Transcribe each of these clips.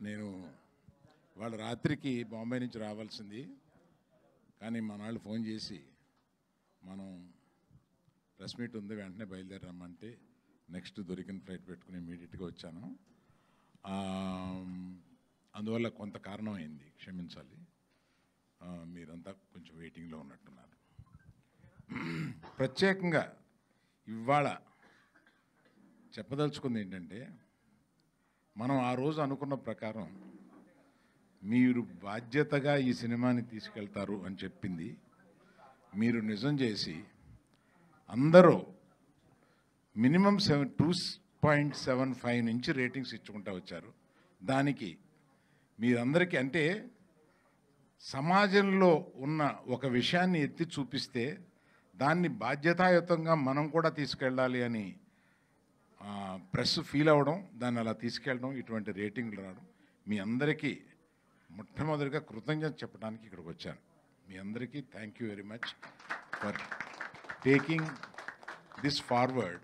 నేను వాళ్ళ రాత్రికి బాంబే నుంచి రావాల్సింది, కానీ మన వాళ్ళు ఫోన్ చేసి మనం ప్రెస్ మీట్ ఉంది వెంటనే బయలుదేరమ్మంటే నెక్స్ట్ దొరికిన ఫ్లైట్ పెట్టుకుని ఇమీడియట్గా వచ్చాను. అందువల్ల కొంత కారణం అయింది, క్షమించాలి. మీరంతా కొంచెం వెయిటింగ్లో ఉన్నట్టున్నారు. ప్రత్యేకంగా ఇవాళ చెప్పదలుచుకుంది ఏంటంటే, మనం ఆ రోజు అనుకున్న ప్రకారం మీరు బాధ్యతగా ఈ సినిమాని తీసుకెళ్తారు అని చెప్పింది మీరు నిజం చేసి అందరూ మినిమం 2.75 నుంచి రేటింగ్స్ ఇచ్చుకుంటూ వచ్చారు. దానికి మీరందరికీ, అంటే సమాజంలో ఉన్న ఒక విషయాన్ని ఎత్తి చూపిస్తే దాన్ని బాధ్యతాయుతంగా మనం కూడా తీసుకెళ్ళాలి అని ప్రెస్ ఫీల్ అవ్వడం, దాన్ని అలా తీసుకెళ్ళడం, ఇటువంటి రేటింగ్లు రావడం, మీ అందరికీ మొట్టమొదటిగా కృతజ్ఞత చెప్పడానికి ఇక్కడికి వచ్చాను. మీ అందరికీ thank you very much for taking this forward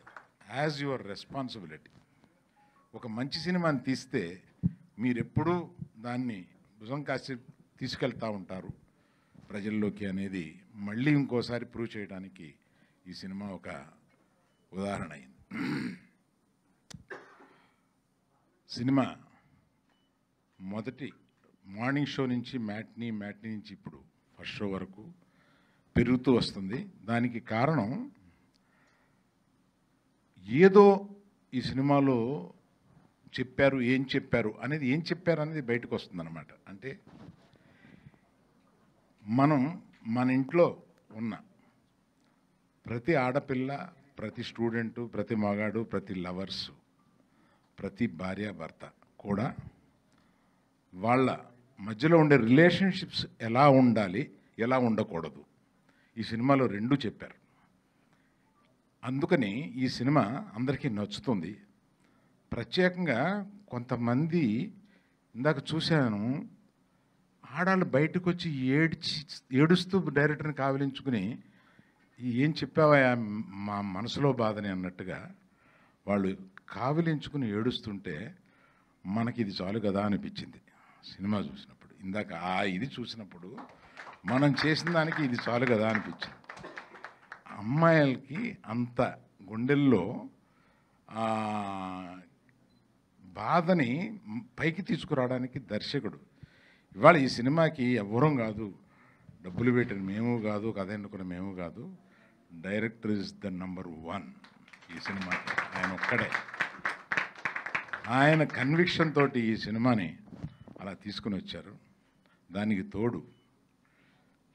as your responsibility. ఒక మంచి సినిమాని తీస్తే మీరెప్పుడూ దాన్ని భుజం కాసి తీసుకెళ్తూ ఉంటారు ప్రజల్లోకి అనేది మళ్ళీ ఇంకోసారి ప్రూవ్ చేయడానికి ఈ సినిమా ఒక ఉదాహరణ అయింది. సినిమా మొదటి మార్నింగ్ షో నుంచి మ్యాట్నీ నుంచి ఇప్పుడు ఫస్ట్ షో వరకు పెరుగుతూ వస్తుంది. దానికి కారణం ఏదో ఈ సినిమాలో చెప్పారు, ఏం చెప్పారు అనేది బయటకు వస్తుందన్నమాట. అంటే మనం మన ఇంట్లో ఉన్న ప్రతి ఆడపిల్ల, ప్రతి స్టూడెంటు, ప్రతి మగాడు, ప్రతి లవర్సు, ప్రతి భార్యాభర్త కూడా వాళ్ళ మధ్యలో ఉండే రిలేషన్షిప్స్ ఎలా ఉండాలి, ఎలా ఉండకూడదు, ఈ సినిమాలో రెండు చెప్పారు. అందుకని ఈ సినిమా అందరికీ నచ్చుతుంది. ప్రత్యేకంగా కొంతమంది ఇందాక చూశాను, ఆడాళ్ళు బయటకు వచ్చి ఏడుస్తూ డైరెక్టర్ని కావిలించుకుని ఏం చెప్పావా మా మనసులో బాధని అన్నట్టుగా వాళ్ళు కావిలించుకుని ఏడుస్తుంటే మనకి ఇది చాలు కదా అనిపించింది సినిమా చూసినప్పుడు. ఇందాక ఇది చూసినప్పుడు మనం చేసిన దానికి ఇది చాలు కదా అనిపించింది. అమ్మాయిలకి అంత గుండెల్లో బాధని పైకి తీసుకురావడానికి దర్శకుడు, ఇవాళ ఈ సినిమాకి ఎవ్వరం కాదు, డబ్బులు పెట్టిన మేము కాదు, కథ ఎన్నుకున్న మేము కాదు, డైరెక్టర్ ఇస్ ద నంబర్ 1 ఈ సినిమాకి. ఆయన ఒక్కడే, ఆయన కన్విక్షన్ తోటి ఈ సినిమాని అలా తీసుకుని వచ్చారు. దానికి తోడు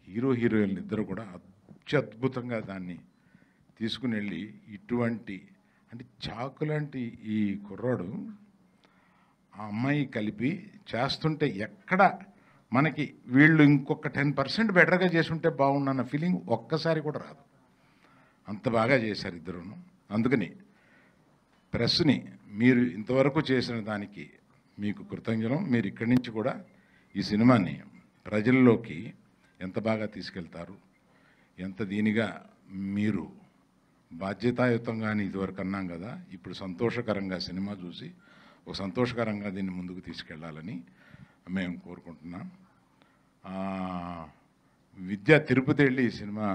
హీరోయిన్లు ఇద్దరు కూడా అత్యద్భుతంగా దాన్ని తీసుకుని వెళ్ళి ఇటువంటి, అంటే చాకులాంటి ఈ కుర్రాడు ఆ అమ్మాయి కలిపి చేస్తుంటే ఎక్కడ మనకి వీళ్ళు ఇంకొక 10% బెటర్గా చేసుంటే బాగుండన్న ఫీలింగ్ ఒక్కసారి కూడా రాదు. అంత బాగా చేశారు ఇద్దరును. అందుకని ప్రెస్ని మీరు ఇంతవరకు చేసిన దానికి మీకు కృతజ్ఞతలు. మీరు ఇక్కడి నుంచి కూడా ఈ సినిమాని ప్రజల్లోకి ఎంత బాగా తీసుకెళ్తారు, ఎంత దీనిగా మీరు బాధ్యతాయుతంగా అని ఇదివరకు అన్నాం కదా, ఇప్పుడు సంతోషకరంగా సినిమా చూసి ఒక సంతోషకరంగా దీన్ని ముందుకు తీసుకెళ్ళాలని మేము కోరుకుంటున్నాం. విద్య తిరుపతి వెళ్ళి ఈ సినిమా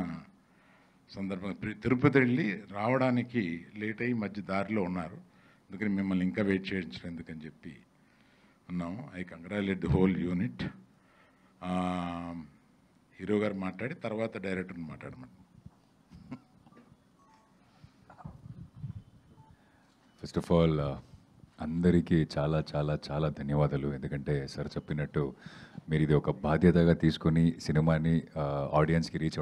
సందర్భంగా తిరుపతి వెళ్ళి రావడానికి లేట్ అయ్యి మధ్య దారిలో ఉన్నారు. అందుకని మిమ్మల్ని ఇంకా వెయిట్ చేయించడం ఎందుకని చెప్పి ఉన్నాము. I congratulate the whole unit. Hero గారు మాట్లాడి తర్వాత డైరెక్టర్ని మాట్లాడమని. ఫస్ట్ ఆఫ్ ఆల్ అందరికీ చాలా చాలా చాలా ధన్యవాదాలు. ఎందుకంటే సార్ చెప్పినట్టు మీరు ఇది ఒక బాధ్యతగా తీసుకొని సినిమాని ఆడియన్స్కి రీచ్